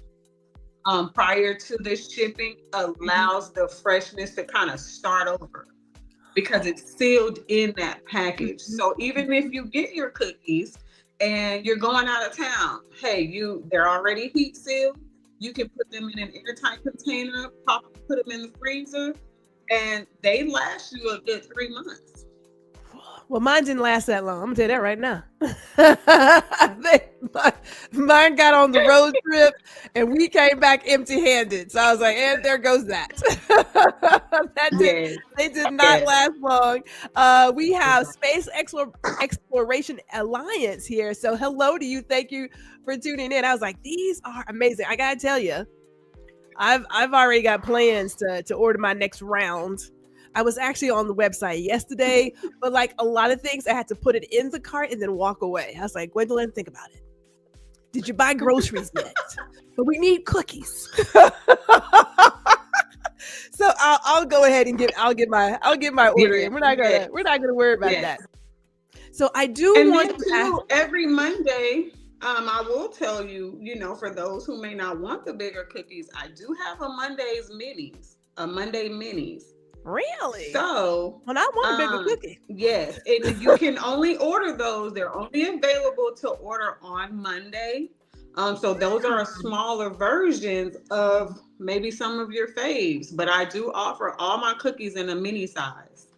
prior to the shipping allows the freshness to kind of start over because it's sealed in that package. So even if you get your cookies and you're going out of town, they're already heat sealed. You can put them in an airtight container, put them in the freezer, and they last you a good 3 months. Well, mine didn't last that long. I'm gonna tell you that right now. Mine got on the road trip, and we came back empty-handed. So I was like, "And there goes that." They did not last long. We have Space Exploration Alliance here. So hello to you. Thank you for tuning in. I was like, these are amazing. I gotta tell you, I've already got plans to order my next round. I was actually on the website yesterday, but like a lot of things, I had to put it in the cart and then walk away. I was like, Gwendolyn, think about it. Did you buy groceries yet? But we need cookies. So I'll go ahead and I'll get my order in. We're not gonna worry about that. So I do want to every Monday. I will tell you, for those who may not want the bigger cookies, I do have a Monday minis. Really? So when I want a bigger cookie. Yes. And you can only order those. They're only available to order on Monday. So those are smaller versions of maybe some of your faves. But I do offer all my cookies in a mini size.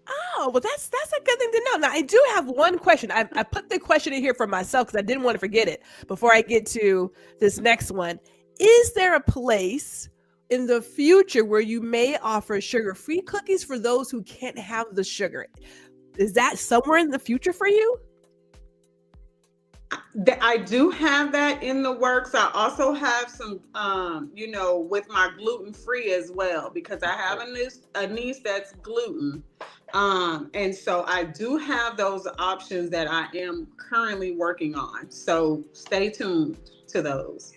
Oh, well, that's a good thing to know. Now, I do have one question. I put the question in here for myself because I didn't want to forget it before I get to this next one. Is there a place in the future where you may offer sugar-free cookies for those who can't have the sugar? Is that somewhere in the future for you? I do have that in the works. I also have some, with my gluten-free as well, because I have a niece that's gluten. And so I do have those options that I am currently working on. So stay tuned to those.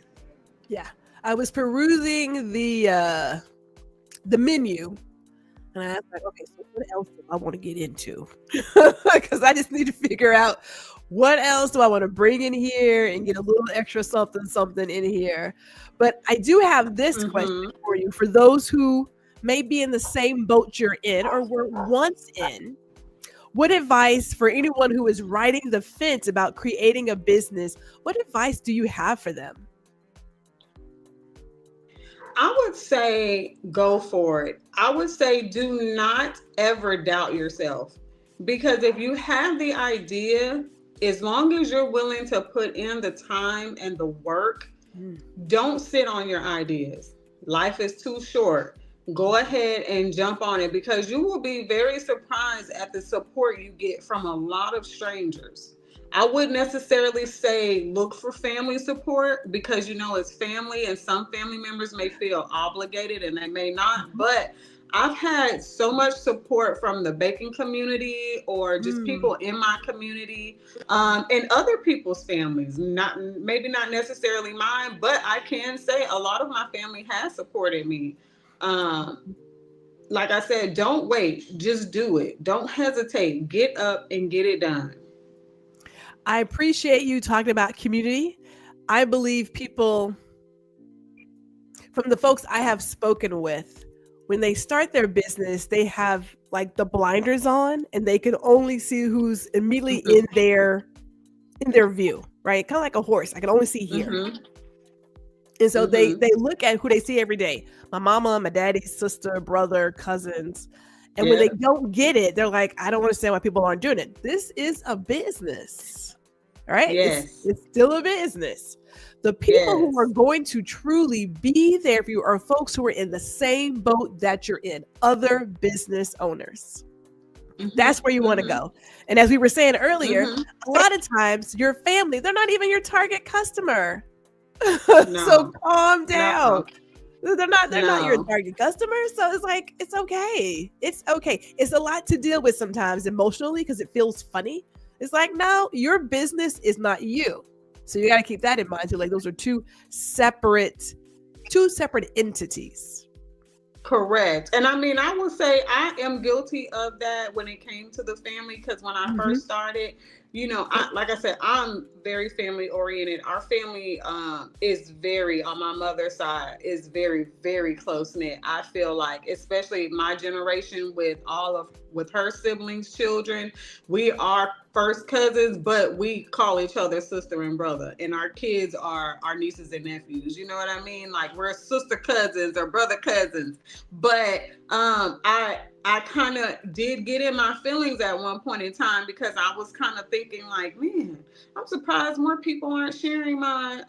Yeah. I was perusing the menu, and I was like, okay, so what else do I want to get into? Because I just need to figure out what else do I want to bring in here and get a little extra something in here. But I do have this question for you. For those who may be in the same boat you're in or were once in, what advice for anyone who is riding the fence about creating a business, what advice do you have for them? I would say go for it. I would say do not ever doubt yourself, because if you have the idea, as long as you're willing to put in the time and the work, don't sit on your ideas. Life is too short. Go ahead and jump on it, because you will be very surprised at the support you get from a lot of strangers. I wouldn't necessarily say look for family support, because it's family and some family members may feel obligated and they may not. But I've had so much support from the baking community or just people in my community, and other people's families. Not maybe not necessarily mine, but I can say a lot of my family has supported me. Like I said, don't wait, just do it. Don't hesitate. Get up and get it done. I appreciate you talking about community. I believe people, from the folks I have spoken with, when they start their business, they have like the blinders on and they can only see who's immediately in their view, right? Kind of like a horse. I can only see here. And so they look at who they see every day. My mama, my daddy, sister, brother, cousins. And when they don't get it, they're like, I don't understand why people aren't doing it. This is a business, right? Yes. It's still a business. The people who are going to truly be there for you are folks who are in the same boat that you're in, other business owners. That's where you want to go. And as we were saying earlier, a lot of times your family, they're not even your target customer. No. So calm down. No. They're not your target customers. So it's like, it's okay. It's okay. It's a lot to deal with sometimes emotionally because it feels funny. It's like, no, your business is not you. So you got to keep that in mind too. Like those are two separate entities. Correct. And I mean, I will say I am guilty of that when it came to the family, because when I first started, you know, like I said, I'm very family oriented. Our family is very, on my mother's side, is very, very close knit. I feel like, especially my generation with her siblings, children, we are first cousins, but we call each other sister and brother. And our kids are our nieces and nephews. You know what I mean? Like we're sister cousins or brother cousins. But I kind of did get in my feelings at one point in time because I was kind of thinking like, man, I'm surprised more people aren't sharing my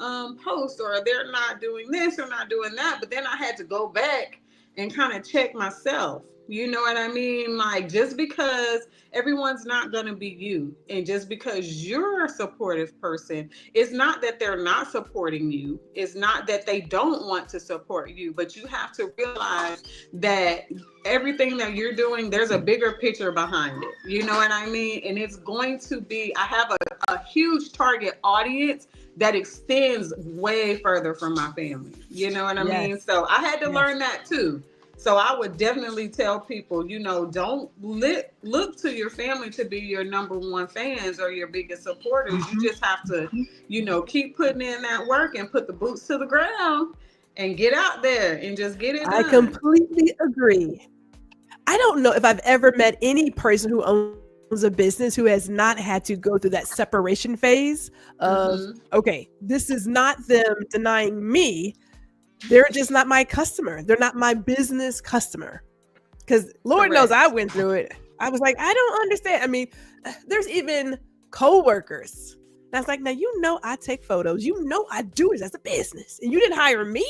post, or they're not doing this or not doing that. But then I had to go back and kind of check myself. You know what I mean? Like, just because everyone's not going to be you, and just because you're a supportive person, it's not that they're not supporting you. It's not that they don't want to support you, but you have to realize that everything that you're doing, there's a bigger picture behind it. You know what I mean? And it's going to be, I have a huge target audience that extends way further from my family. You know what I mean? So I had to learn that too. So I would definitely tell people, you know, don't look to your family to be your number one fans or your biggest supporters. You just have to, you know, keep putting in that work and put the boots to the ground and get out there and just get it done. I completely agree. I don't know if I've ever met any person who owns a business who has not had to go through that separation phase of, okay, this is not them denying me. They're just not my customer. They're not my business customer. Because Lord knows I went through it. I was like, I don't understand. I mean, there's even co-workers. That's like, now, you know, I take photos. You know, I do it as a business. And you didn't hire me,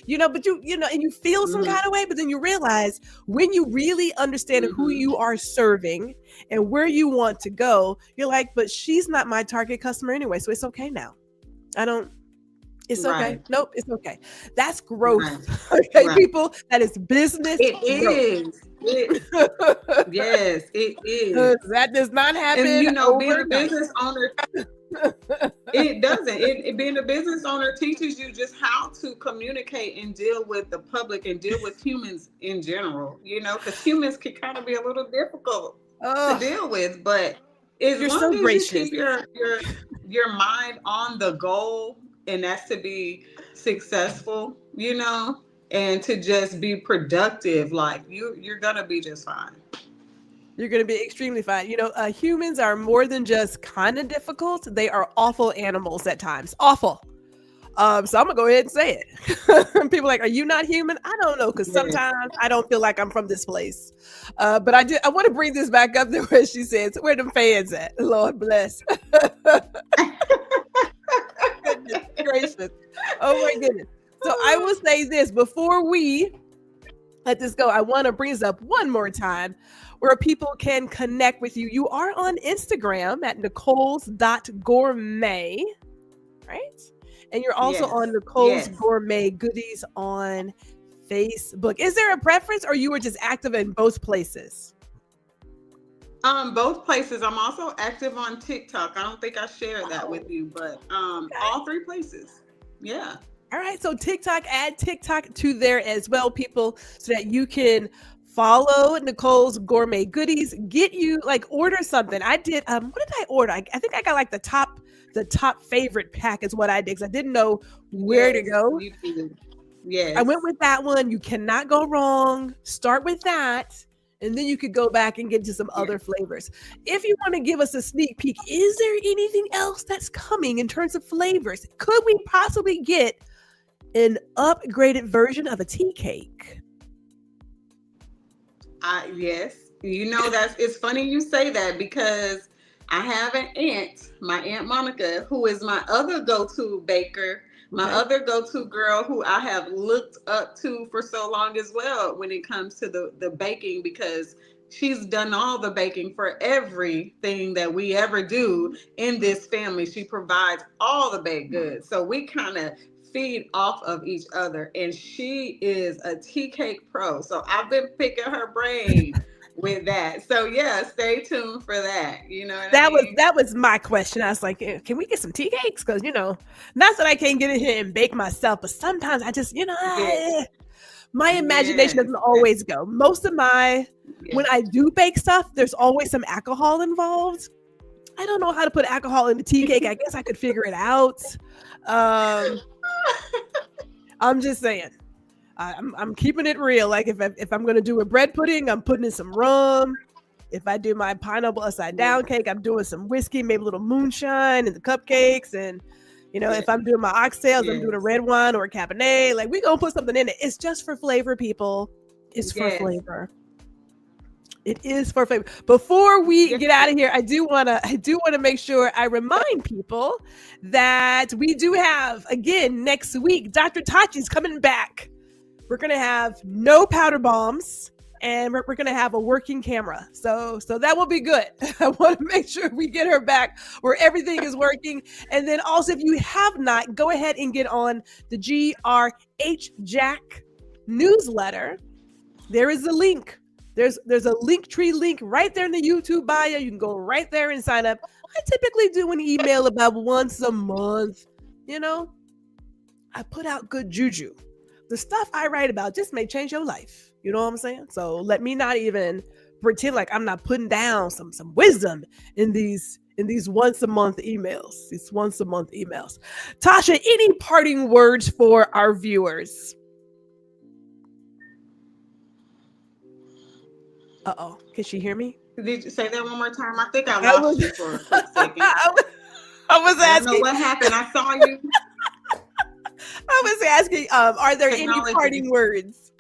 you know, but you know, and you feel some kind of way. But then you realize when you really understand who you are serving and where you want to go, you're like, but she's not my target customer anyway. So it's okay now. It's okay. Nope, it's okay. That's growth. Okay, people, that is business. It is. Yes, it is. That does not happen. And you know, being a business owner, it doesn't. Being a business owner teaches you just how to communicate and deal with the public and deal with humans in general. You know, because humans can kind of be a little difficult to deal with, but as long as you keep your mind on the goal, and that's to be successful, you know, and to just be productive, like you're gonna be just fine. You're going to be extremely fine. You know, humans are more than just kind of difficult. They are awful animals at times. Awful. So I'm going to go ahead and say it. People are like, are you not human? I don't know, because sometimes I don't feel like I'm from this place. But I want to bring this back up there where she says, where them fans at? Lord bless. Goodness gracious. Oh my goodness. So I will say this before we let this go. I want to bring this up one more time where people can connect with you. You are on Instagram at nicholes.gourmet, right? And you're also on Nichole's Gourmet Goodies on Facebook. Is there a preference, or you were just active in both places? Both places. I'm also active on TikTok. I don't think I shared that with you, but all three places. Yeah. All right. So TikTok, add TikTok to there as well, people, so that you can follow Nichole's Gourmet Goodies. Get you order something. I did. What did I order? I think I got like the top favorite pack is what I did, because I didn't know where to go. Yes. I went with that one. You cannot go wrong. Start with that. And then you could go back and get to some other flavors. If you want to give us a sneak peek, is there anything else that's coming in terms of flavors? Could we possibly get an upgraded version of a tea cake? Yes. It's funny you say that, because I have an aunt, my Aunt Monica, who is my other go-to baker. My other go-to girl, who I have looked up to for so long as well when it comes to the baking, because she's done all the baking for everything that we ever do in this family. She provides all the baked goods. So we kind of feed off of each other, and she is a tea cake pro. So I've been picking her brain with that. So yeah, stay tuned for that. You know what I mean? That was my question. I was like, can we get some tea cakes? Because not that I can't get in here and bake myself, but sometimes I just my imagination doesn't always go. Most of when I do bake stuff, there's always some alcohol involved. I don't know how to put alcohol in the tea cake. I guess I could figure it out. I'm just saying. I'm keeping it real. Like if I'm gonna do a bread pudding, I'm putting in some rum. If I do my pineapple upside down cake, I'm doing some whiskey, maybe a little moonshine in the cupcakes. And if I'm doing my oxtails, I'm doing a red wine or a Cabernet. Like, we gonna put something in it. It's just for flavor, people. It's for flavor. It is for flavor. Before we get out of here, I do wanna make sure I remind people that we do have, again, next week, Dr. Tachi's coming back. We're going to have no powder bombs, and we're going to have a working camera. So that will be good. I want to make sure we get her back where everything is working. And then also, if you have not, go ahead and get on the GRH Jack newsletter. There is a link. There's a Linktree link right there in the YouTube bio. You can go right there and sign up. I typically do an email about once a month. I put out good juju. The stuff I write about just may change your life. You know what I'm saying? So let me not even pretend like I'm not putting down some wisdom in these once a month emails. These once a month emails. Tasha, any parting words for our viewers? Uh-oh. Can she hear me? Did you say that one more time? I think I lost you for a quick second. I was asking. I don't know what happened. I saw you. I was asking, are there any parting words?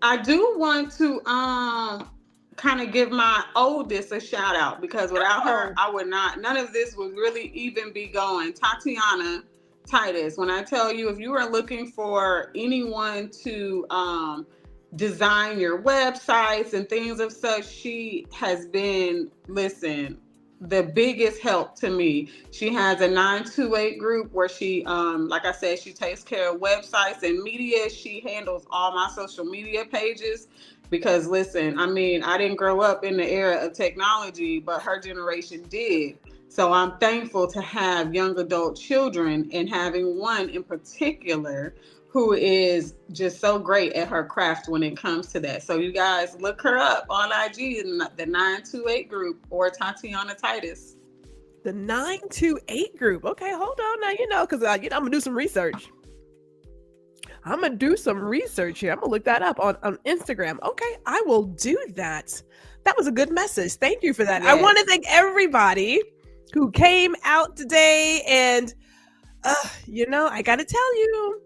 I do want to kind of give my oldest a shout out, because without her, I would not, none of this would really even be going. Tasha Titus. When I tell you, if you are looking for anyone to design your websites and things of such, she has been, the biggest help to me. She has a 928 group where she, like I said, she takes care of websites and media. She handles all my social media pages, because I didn't grow up in the era of technology, but her generation did. So I'm thankful to have young adult children, and having one in particular who is just so great at her craft when it comes to that. So you guys look her up on IG in the 928 group, or Tasha Titus. The 928 group. Okay, hold on now, because I'm going to do some research. I'm going to do some research here. I'm going to look that up on Instagram. Okay, I will do that. That was a good message. Thank you for that. Yes. I want to thank everybody who came out today. And, I got to tell you,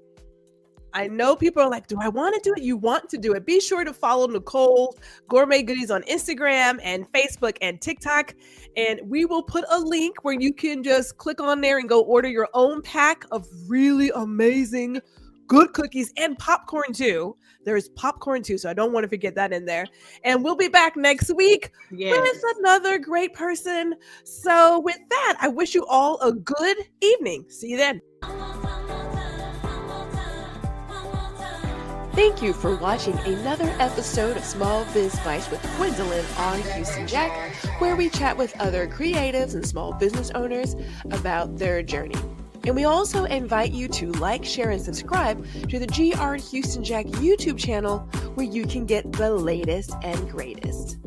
I know people are like, do I want to do it? You want to do it. Be sure to follow Nichole Gourmet Goodies on Instagram and Facebook and TikTok. And we will put a link where you can just click on there and go order your own pack of really amazing good cookies and popcorn too. There's popcorn too, so I don't want to forget that in there. And we'll be back next week with another great person. So with that, I wish you all a good evening. See you then. Thank you for watching another episode of Small Biz Bites with Gwendolyn R. Houston Jack, where we chat with other creatives and small business owners about their journey. And we also invite you to like, share, and subscribe to the GR Houston Jack YouTube channel, where you can get the latest and greatest.